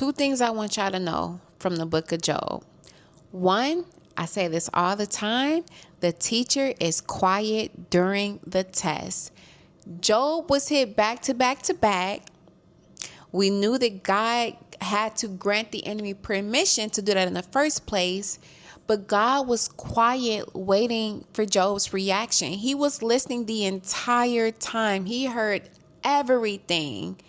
two things I want y'all to know from the book of Job. One, I say this all the time, the teacher is quiet during the test. Job was hit back to back to back. We knew that God had to grant the enemy permission to do that in the first place, but God was quiet waiting for Job's reaction. He was listening the entire time. He heard everything,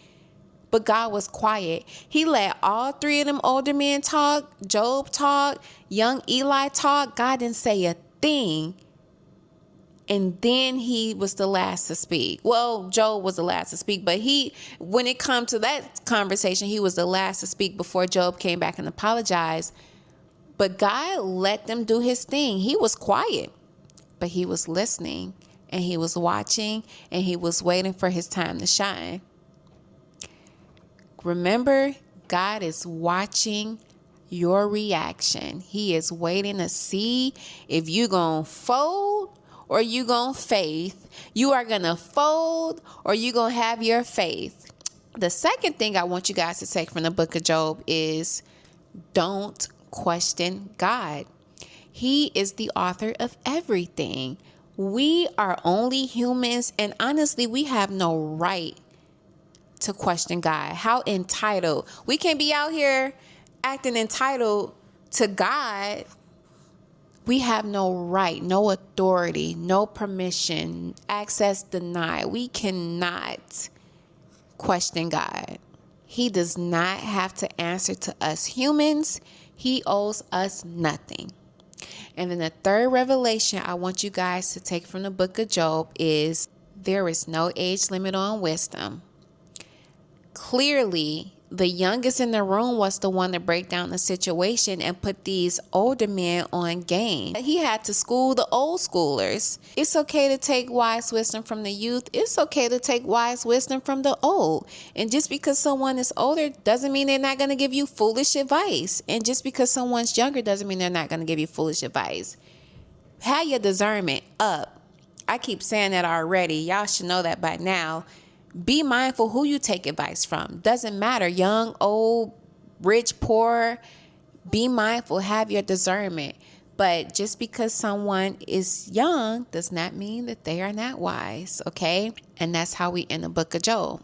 but God was quiet. He let all three of them older men talk, Job talk, young Eli talk. God didn't say a thing. And then he was the last to speak. Well, Job was the last to speak, but when it comes to that conversation, he was the last to speak before Job came back and apologized. But God let them do his thing. He was quiet, but he was listening and he was watching and he was waiting for his time to shine. Remember, God is watching your reaction. He is waiting to see if you're going to fold or you going to faith. You are going to fold or you going to have your faith. The second thing I want you guys to take from the book of Job is don't question God. He is the author of everything. We are only humans, and honestly, we have no right to question God. How entitled. We can't be out here acting entitled to God. We have no right, no authority, no permission, access denied. We cannot question God. He does not have to answer to us humans. He owes us nothing. And then the third revelation I want you guys to take from the book of Job is there is no age limit on wisdom. Clearly, the youngest in the room was the one to break down the situation and put these older men on game. He had to school the old schoolers. It's okay to take wise wisdom from the youth. It's okay to take wise wisdom from the old. And just because someone is older doesn't mean they're not going to give you foolish advice. And just because someone's younger doesn't mean they're not going to give you foolish advice. Have your discernment up. I keep saying that already. Y'all should know that by now. Be mindful who you take advice from. Doesn't matter, young, old, rich, poor. Be mindful, have your discernment. But just because someone is young does not mean that they are not wise, okay? And that's how we end the book of Job.